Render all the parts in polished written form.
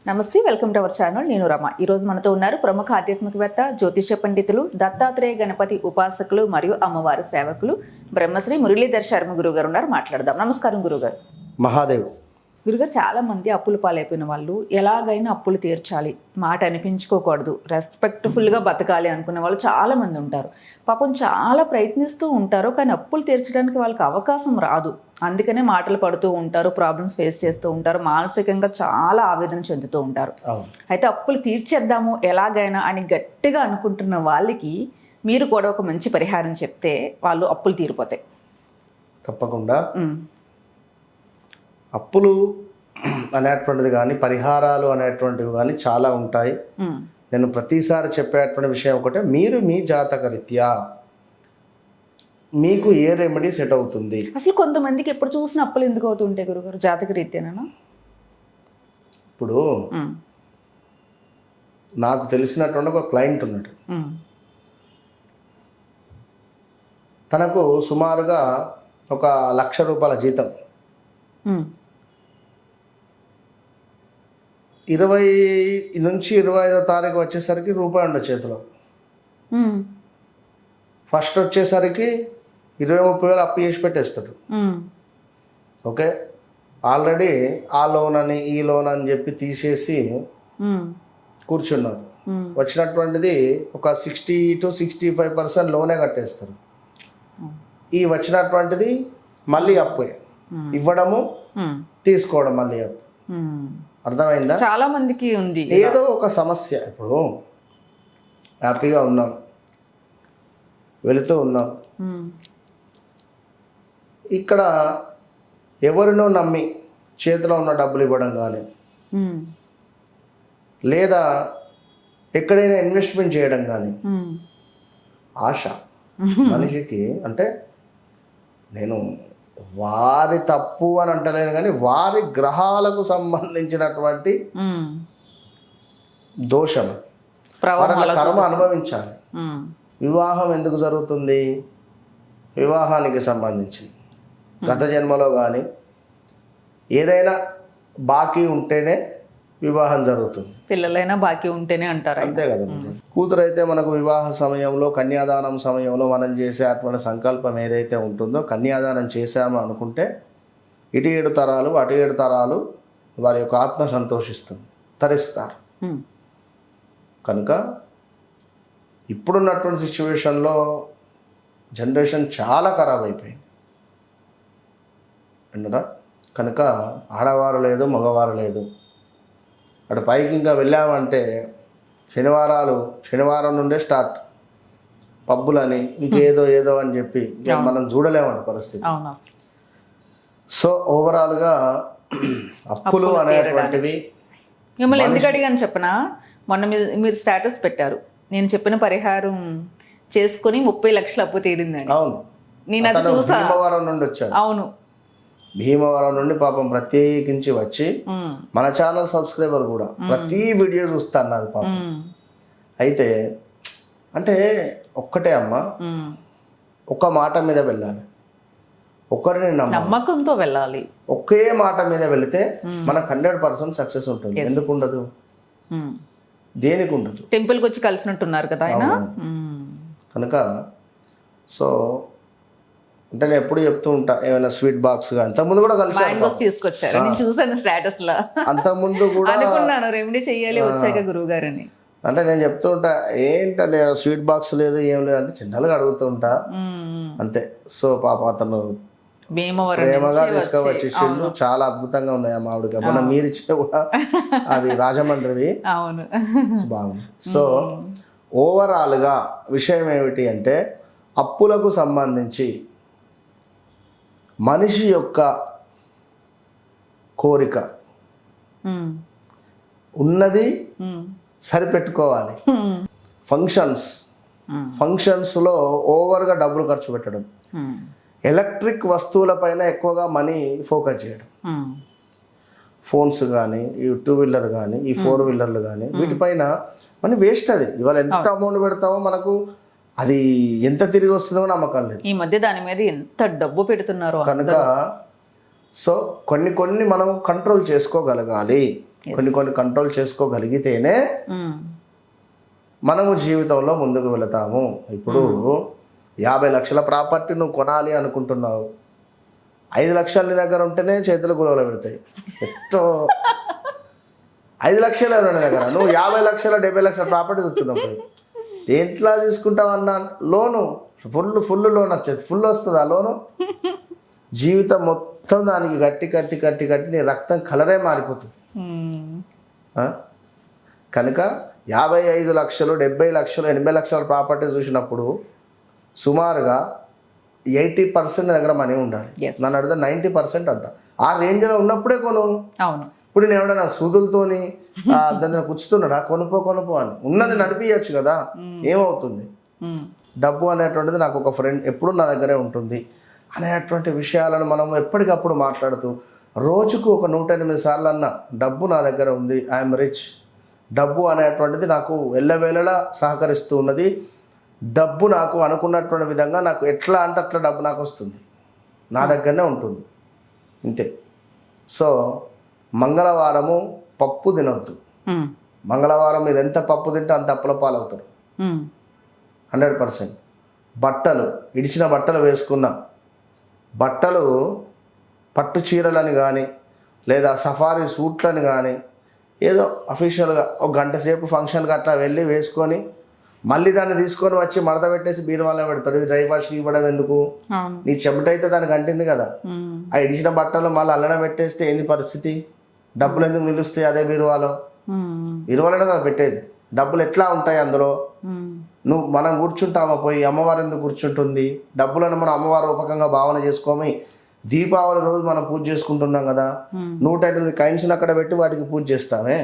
నమస్తే, welcome to our channel. నేను రమ. ఈరోజు మనతో ఉన్నారు ప్రముఖ ఆధ్యాత్మికవేత్త, జ్యోతిష పండితులు, దత్తాత్రేయ గణపతి ఉపాసకులు మరియు అమ్మవారి సేవకులు బ్రహ్మశ్రీ మురళీధర్ శర్మ గురువు గారు ఉన్నారు. మాట్లాడదాం. నమస్కారం గురుగారు. మహాదేవ్ గురుగారు, చాలా మంది అప్పులు పాలైపోయిన వాళ్ళు ఎలాగైనా అప్పులు తీర్చాలి, మాట అనిపించుకోకూడదు, రెస్పెక్ట్ఫుల్గా బతకాలి అనుకునే వాళ్ళు చాలా మంది ఉంటారు. పాపం చాలా ప్రయత్నిస్తూ ఉంటారు, కానీ అప్పులు తీర్చడానికి వాళ్ళకి అవకాశం రాదు. అందుకనే మాటలు పడుతూ ఉంటారు, ప్రాబ్లమ్స్ ఫేస్ చేస్తూ ఉంటారు, మానసికంగా చాలా ఆవేదన చెందుతూ ఉంటారు. అయితే అప్పులు తీర్చేద్దాము ఎలాగైనా అని గట్టిగా అనుకుంటున్న వాళ్ళకి మీరు కూడా ఒక మంచి పరిహారం చెప్తే వాళ్ళు అప్పులు తీరిపోతాయి. తప్పకుండా. అప్పులు అనేటువంటిది కానీ పరిహారాలు అనేటువంటివి కానీ చాలా ఉంటాయి. నేను ప్రతిసారి చెప్పేటువంటి విషయం ఒకటే, మీరు మీ జాతక రీత్యా మీకు ఏ రెమెడీ సెట్ అవుతుంది. అసలు కొంతమందికి ఎప్పుడు చూసిన అప్పులు ఎందుకు అవుతుంటాయి గురుగారు, జాతక రీత్యానా? ఇప్పుడు నాకు తెలిసినటువంటి ఒక క్లయింట్ ఉన్నాడు. తనకు సుమారుగా ఒక 1,00,000 రూపాయల జీతం. 20 నుంచి 25వ తారీఖు వచ్చేసరికి రూపాయి ఉండదు చేతిలో. ఫస్ట్ వచ్చేసరికి 20-30 వేలు అప్పు చేసి పెట్టేస్తాడు. ఓకే, ఆల్రెడీ ఆ లోన్ అని ఈ లోన్ అని చెప్పి తీసేసి కూర్చున్నారు. వచ్చినటువంటిది ఒక 60 to 65% లోనే కట్టేస్తారు. ఈ వచ్చినటువంటిది మళ్ళీ అప్పు ఇవ్వడము, తీసుకోవడం, మళ్ళీ అప్పు. అర్థమైందా? చాలా మందికి ఉంది ఏదో ఒక సమస్య. ఇప్పుడు హ్యాపీగా ఉన్నాం, వెళుతూ ఉన్నాం, ఇక్కడ ఎవరినో నమ్మి చేతిలో ఉన్న డబ్బులు ఇవ్వడం కానీ, లేదా ఎక్కడైనా ఇన్వెస్ట్మెంట్ చేయడం కానీ ఆశ మనిషికి. అంటే నేను వారి తప్పు అని అంటలేను, కానీ వారి గ్రహాలకు సంబంధించినటువంటి దోషం, కర్మ అనుభవించాలి. వివాహం ఎందుకు జరుగుతుంది? వివాహానికి సంబంధించి గత జన్మలో కానీ ఏదైనా బాకీ ఉంటేనే వివాహం జరుగుతుంది. పిల్లలైనా బాకీ ఉంటేనే అంటారు, అంతే కదా. కూతురు అయితే మనకు వివాహ సమయంలో, కన్యాదానం సమయంలో మనం చేసే అటువంటి సంకల్పం ఏదైతే ఉంటుందో, కన్యాదానం చేశాము అనుకుంటే ఇటు 7 తరాలు అటు 7 తరాలు వారి యొక్క ఆత్మ సంతోషిస్తుంది, తరిస్తారు. కనుక ఇప్పుడున్నటువంటి సిచ్యువేషన్లో జనరేషన్ చాలా ఖరాబ్ అయిపోయింది అన్నరా. కనుక ఆడవారు లేదు, మగవారు లేదు. అటు పైకి ఇంకా వెళ్ళామంటే శనివారం నుండే స్టార్ట్ పబ్బులని, ఇంకేదో ఏదో అని చెప్పి మనం చూడలేమంట పరిస్థితి. సో ఓవరాల్గా అప్పులు అనేటువంటివి. మిమ్మల్ని ఎందుకు అడిగాను చెప్పనా, మొన్న మీరు స్టేటస్ పెట్టారు, నేను చెప్పిన పరిహారం చేసుకుని 30 లక్షల అప్పు తీరిందని. అవును, నేను అది చూసా. భీమవరం నుండి వచ్చాను. అవును, భీమవరం నుండి పాపం ప్రత్యేకించి వచ్చి మన ఛానల్ సబ్స్క్రైబర్ కూడా ప్రతి వీడియో చూస్తాను నాది పాపం. అయితే అంటే ఒక్కటే అమ్మ, ఒక మాట మీద వెళ్ళాలి, ఒకరిని నమ్మకంతో వెళ్ళాలి. ఒకే మాట మీద వెళితే మనకు 100% సక్సెస్ ఉంటుంది. ఎందుకు ఉండదు? దేనికి ఉండదు? టెంపుల్కి వచ్చి కలిసినట్టున్నారు కదా ఆయన. కనుక సో అంటే నేను ఎప్పుడు చెప్తూ ఉంటా, ఏమైనా స్వీట్ బాక్స్ గా అంతకుముందు కూడా కలిసి తీసుకొచ్చారు, నేను చూసాను స్టేటస్ లో. అంతకుముందు కూడా అనుకున్నాను రెమెడీ చెయ్యాలి వచ్చాక గురువు గారని. అంటే నేను చెప్తూ ఉంటా, ఏంటంటే స్వీట్ బాక్స్ లేదు ఏం లేదు అంటే చిన్నగా అడుగుతూ ఉంటా అంతే. సో పాప అతను ప్రేమగా తీసుకువచ్చి ఇచ్చిండు. చాలా అద్భుతంగా ఉన్నాయి ఆ మామిడికాయ. మొన్న మీరు ఇచ్చిన కూడా అవి రాజమండ్రివి. అవును, బాగుంది. సో ఓవరాల్ గా విషయం ఏమిటి అంటే, అప్పులకు సంబంధించి మనిషి యొక్క కోరిక ఉన్నది సరిపెట్టుకోవాలి. ఫంక్షన్స్లో ఓవర్గా డబ్బులు ఖర్చు పెట్టడం, ఎలక్ట్రిక్ వస్తువులపైన ఎక్కువగా మనీ ఫోకస్ చేయడం, ఫోన్స్ కానీ, ఈ 2 వీలర్ కానీ, ఈ 4 వీలర్లు కానీ, వీటిపైన మనీ వేస్ట్. అది ఇవాళ ఎంత అమౌంట్ పెడతామో మనకు అది ఎంత తిరిగి వస్తుందో నమ్మకం లేదు. ఈ మధ్య దాని మీద ఎంత డబ్బు పెడుతున్నారు కనుక సో కొన్ని మనం కంట్రోల్ చేసుకోగలగాలి. కొన్ని కొన్ని కంట్రోల్ చేసుకోగలిగితేనే మనము జీవితంలో ముందుకు వెళతాము. ఇప్పుడు 50 లక్షల ప్రాపర్టీ నువ్వు కొనాలి అనుకుంటున్నావు, 5 లక్షలు నీ దగ్గర ఉంటేనే చేతులు గులవలు పెడతాయి. ఎంతో 5 లక్షలు నీ దగ్గర, నువ్వు 50 లక్షల 70 లక్షల ప్రాపర్టీ చూస్తున్నావు. దేంట్లో తీసుకుంటావన్నా లోను ఫుల్ లోన్ వచ్చేది, ఫుల్ వస్తుంది ఆ లోను. జీవితం మొత్తం దానికి గట్టి కట్టి కట్టి కట్టి నీ రక్తం కలరే మారిపోతుంది. కనుక 55 లక్షలు 70 లక్షలు 80 లక్షల ప్రాపర్టీ చూసినప్పుడు సుమారుగా 80% దగ్గర మనీ ఉండాలి. నన్ను అడిగితే 90% అంట. ఆ రేంజ్లో ఉన్నప్పుడే కొను. అవును. ఇప్పుడు నేను ఎవడన్నా సూదులతోని దాన్ని కూర్చుతున్నాడా కొనుపో అని ఉన్నది నడిపించచ్చు కదా, ఏమవుతుంది? డబ్బు అనేటువంటిది నాకు ఒక ఫ్రెండ్ ఎప్పుడు నా దగ్గరే ఉంటుంది అనేటువంటి విషయాలను మనం ఎప్పటికప్పుడు మాట్లాడుతూ రోజుకు ఒక 108 సార్లు అన్న డబ్బు నా దగ్గర ఉంది, ఐఎమ్ రిచ్, డబ్బు అనేటువంటిది నాకు ఎల్లవేళలా సహకరిస్తూ ఉన్నది, డబ్బు నాకు అనుకున్నటువంటి విధంగా నాకు ఎట్లా అంటే అట్లా డబ్బు నాకు వస్తుంది, నా దగ్గరనే ఉంటుంది, ఇంతే. సో మంగళవారము పప్పు తినొద్దు. మంగళవారం మీరు ఎంత పప్పు తింటే అంత అప్పుల పాలవుతారు 100%. బట్టలు ఇడిచిన బట్టలు వేసుకున్న బట్టలు పట్టు చీరలని కానీ లేదా సఫారీ సూట్లని కానీ ఏదో అఫీషియల్గా ఒక గంట సేపు ఫంక్షన్కి అట్లా వెళ్ళి వేసుకొని మళ్ళీ దాన్ని తీసుకొని వచ్చి మడత పెట్టేసి బీరువాలో పెడతాడు. ఇది డ్రై వాష్కి ఇవ్వడం ఎందుకు? నీ చెమట అయితే దానికి అంటింది కదా. ఆ ఇడిచిన బట్టలు మళ్ళీ అల్లన పెట్టేస్తే ఏంది పరిస్థితి? డబ్బులు ఎందుకు నిలుస్తాయి అదే బీరువాలో? బీరువాలోనే కదా పెట్టేది. డబ్బులు ఎట్లా ఉంటాయి అందులో? మనం కూర్చుంటామా పోయి? అమ్మవారు ఎందుకు కూర్చుంటుంది? డబ్బులను మనం అమ్మవారు రూపకంగా భావన చేసుకోమి. దీపావళి రోజు మనం పూజ చేసుకుంటున్నాం కదా, 108 కాయిన్స్ని అక్కడ పెట్టి వాటికి పూజ చేస్తామే.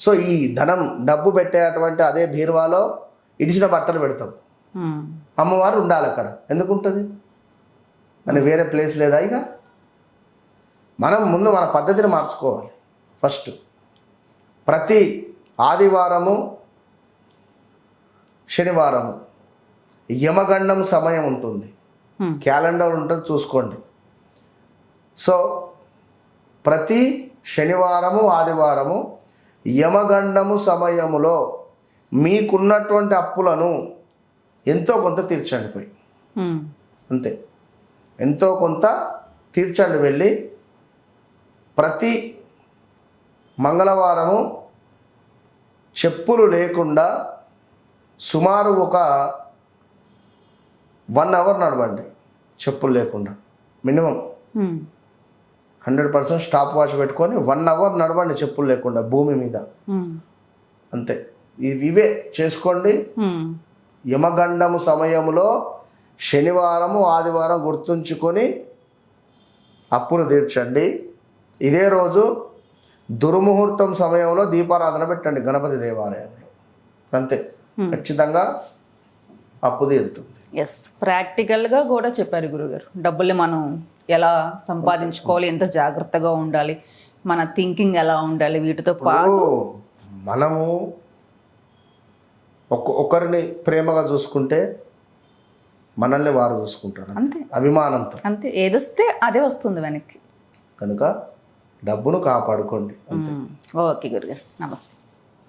సో ఈ ధనం డబ్బు పెట్టేటువంటి అదే బీరువాలో ఇడిచిన బట్టలు పెడతాం. అమ్మవారు ఉండాలి అక్కడ, ఎందుకు ఉంటుంది అని వేరే ప్లేస్ లేదా? ఇక మనం ముందు మన పద్ధతిని మార్చుకోవాలి. ఫస్ట్ ప్రతి ఆదివారము శనివారము యమగండం సమయం ఉంటుంది, క్యాలెండర్ ఉంటుంది, చూసుకోండి. సో ప్రతి శనివారము ఆదివారము యమగండము సమయములో మీకున్నటువంటి అప్పులను ఎంతో కొంత తీర్చండి పోయి, అంతే. ఎంతో కొంత తీర్చండి వెళ్ళి. ప్రతి మంగళవారము చెప్పులు లేకుండా సుమారు ఒక 1 అవర్ నడవండి, చెప్పులు లేకుండా. మినిమం 100% స్టాప్ వాచ్ పెట్టుకొని 1 అవర్ నడవండి చెప్పులు లేకుండా భూమి మీద, అంతే. ఇవే చేసుకోండి. యమగండము సమయంలో శనివారము ఆదివారం గుర్తుంచుకొని అప్పులు తీర్చండి. ఇదే రోజు దుర్ముహూర్తం సమయంలో దీపారాధన పెట్టండి గణపతి దేవాలయంలో, అంతే. ఖచ్చితంగా అప్పు తీరుతుంది. ఎస్, ప్రాక్టికల్గా కూడా చెప్పారు గురుగారు. డబ్బుల్ని మనం ఎలా సంపాదించుకోవాలి, ఎంత జాగ్రత్తగా ఉండాలి, మన థింకింగ్ ఎలా ఉండాలి, వీటితో పాటు మనము ఒకరిని ప్రేమగా చూసుకుంటే మనల్ని వారు చూసుకుంటారు, అంతే. అభిమానంతో, అంతే. ఏదొస్తే అదే వస్తుంది వెనక్కి. కనుక డబ్బును కాపాడుకోండి. ఓకే గురుగారు, నమస్తే.